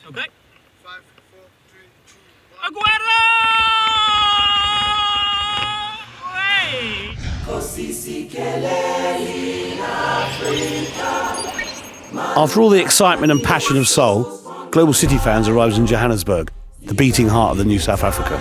Okay. 5, 4, 3, 2, 1. Aguero! After all the excitement and passion of Seoul, Global City fans arrives in Johannesburg, the beating heart of the new South Africa.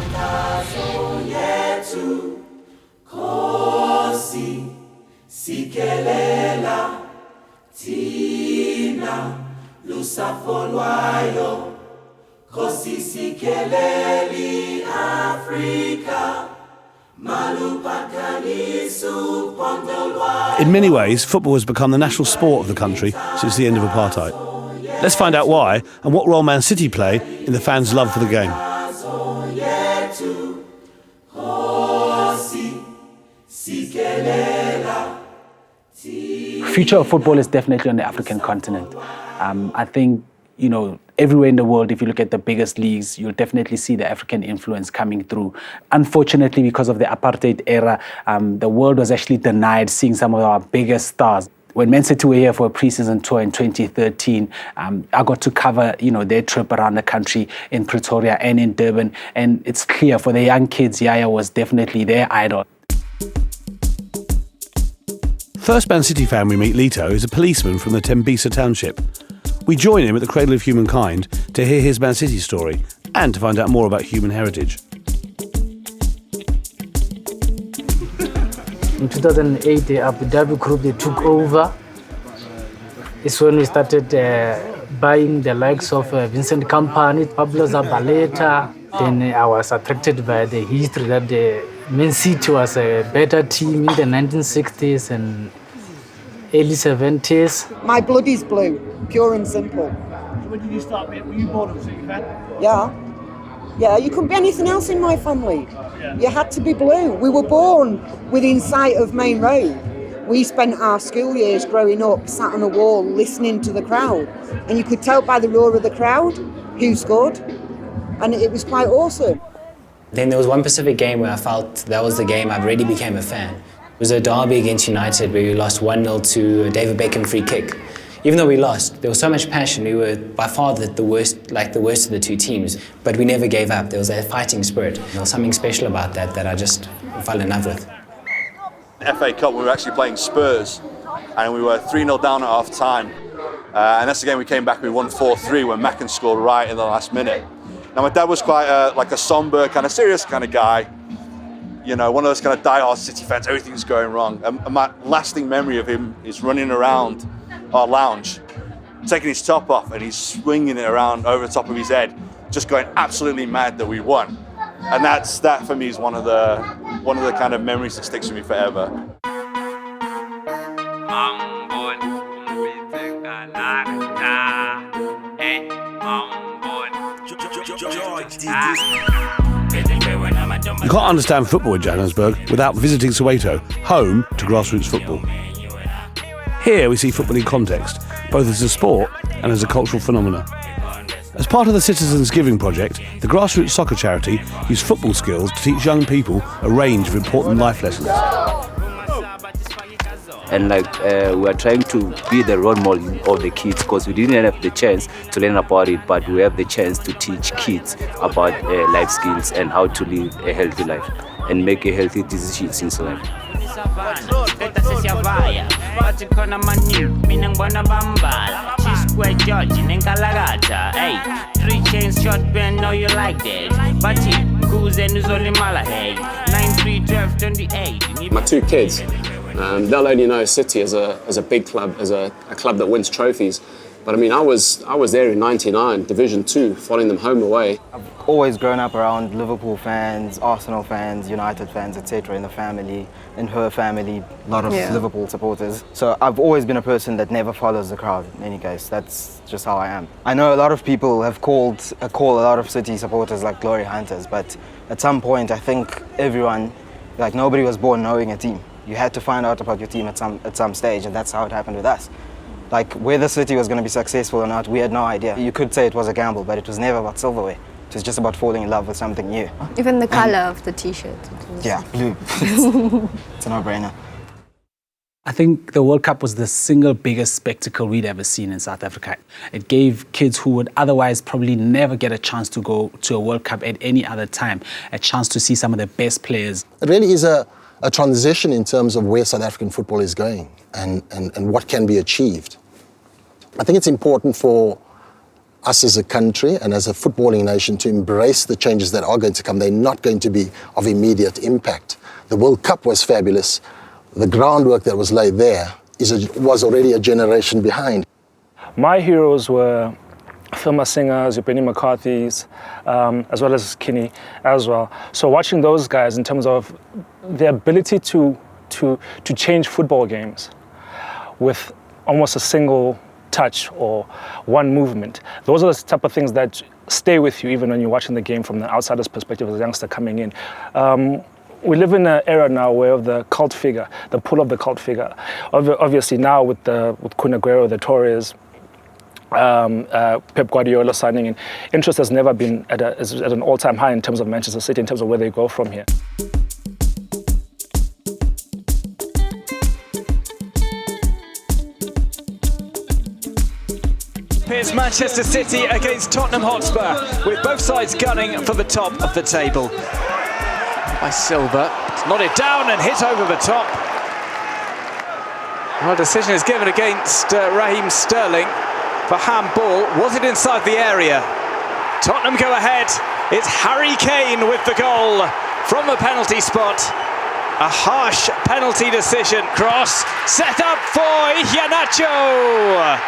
In many ways, football has become the national sport of the country since the end of apartheid. Let's find out why and what role Man City play in the fans' love for the game. Future of football is definitely on the African continent. I think, everywhere in the world, if you look at the biggest leagues, you'll definitely see the African influence coming through. Unfortunately, because of the apartheid era, the world was actually denied seeing some of our biggest stars. When Man City were here for a pre-season tour in 2013, I got to cover, their trip around the country in Pretoria and in Durban. And it's clear for the young kids, Yaya was definitely their idol. First Man City fan we meet, Lito, is a policeman from the Tembisa township. We join him at the Cradle of Humankind to hear his Man City story and to find out more about human heritage. In 2008, the Abu Dhabi group, they took over. It's when we started buying the likes of Vincent Kompany, Pablo Zabaleta. Then I was attracted by the history that the Man City was a better team in the 1960s and early 70s. My blood is blue, pure and simple. So when did you start? Were you born a City fan? Yeah, you couldn't be anything else in my family. Yeah. You had to be blue. We were born within sight of Maine Road. We spent our school years growing up, sat on a wall, listening to the crowd. And you could tell by the roar of the crowd who scored. And it was quite awesome. Then there was one specific game where I felt that was the game I really became a fan. It was a derby against United where we lost 1-0 to a David Beckham free kick. Even though we lost, there was so much passion. We were by far the worst of the two teams, but we never gave up. There was a fighting spirit. There was something special about that I just fell in love with. FA Cup, we were actually playing Spurs, and we were 3-0 down at half time. And that's the game we came back, we won 4-3 when Mackin scored right in the last minute. Now my dad was quite a somber, kind of serious kind of guy. One of those kind of die-hard City fans, everything's going wrong. And my lasting memory of him is running around our lounge, taking his top off, and he's swinging it around over the top of his head, just going absolutely mad that we won. And that for me is one of the kind of memories that sticks with me forever. You can't understand football in Johannesburg without visiting Soweto, home to Grassroots football. Here we see football in context, both as a sport and as a cultural phenomenon. As part of the Citizens Giving Project, the Grassroots soccer charity used football skills to teach young people a range of important life lessons. And we are trying to be the role model of the kids because we didn't have the chance to learn about it, but we have the chance to teach kids about life skills and how to live a healthy life and make a healthy decisions in life. My two kids, they'll only know City as a big club, as a club that wins trophies. But I mean, I was there in '99, Division 2, following them home away. I've always grown up around Liverpool fans, Arsenal fans, United fans, etc. in the family, in her family, a lot of Liverpool supporters. So I've always been a person that never follows the crowd. In any case, that's just how I am. I know a lot of people have call a lot of City supporters like glory hunters, but at some point, I think everyone, nobody was born knowing a team. You had to find out about your team at some stage, and that's how it happened with us. Whether City was going to be successful or not, we had no idea. You could say it was a gamble, but it was never about silverware. It was just about falling in love with something new. Even the color of the t-shirt. Yeah, blue. It's a no-brainer. I think the World Cup was the single biggest spectacle we'd ever seen in South Africa. It gave kids who would otherwise probably never get a chance to go to a World Cup at any other time a chance to see some of the best players. It really is a transition in terms of where South African football is going and what can be achieved. I think it's important for us as a country and as a footballing nation to embrace the changes that are going to come. They're not going to be of immediate impact. The World Cup was fabulous. The groundwork that was laid there was already a generation behind. My heroes were Phil Masingers, Benny McCarthy's, as well as Kinney as well. So watching those guys in terms of their ability to change football games with almost a single touch or one movement, those are the type of things that stay with you even when you're watching the game from the outsider's perspective as a youngster coming in. We live in an era now where the cult figure, the pull of the cult figure, obviously now with Kun Aguero, the Torres, Pep Guardiola signing in, interest has never been at an all-time high in terms of Manchester City, in terms of where they go from here. Here's Manchester City against Tottenham Hotspur, with both sides gunning for the top of the table. By Silva, it's nodded down and hit over the top. Well, decision is given against Raheem Sterling for handball. Was it inside the area? Tottenham go ahead. It's Harry Kane with the goal from the penalty spot. A harsh penalty decision. Cross set up for Iheanacho.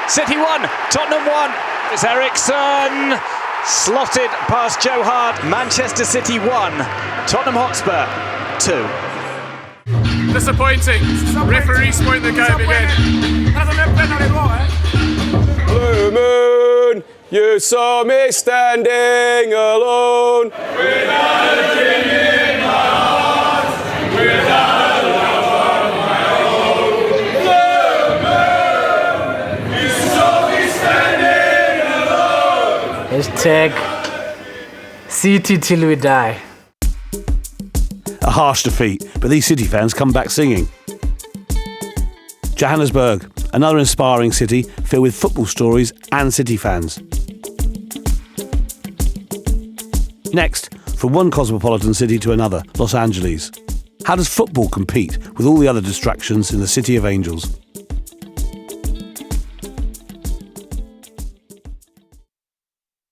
City 1, Tottenham 1. It's Eriksson. Slotted past Joe Hart. Manchester City 1, Tottenham Hotspur 2. Disappointing. Referees spoiled the game again. Blue moon, you saw me standing alone. Without a dream in my heart, without a love of my own. Blue moon, you saw me standing alone. Hashtag City till we die. A harsh defeat, but these City fans come back singing. Johannesburg, another inspiring city filled with football stories and City fans. Next, from one cosmopolitan city to another, Los Angeles. How does football compete with all the other distractions in the City of Angels?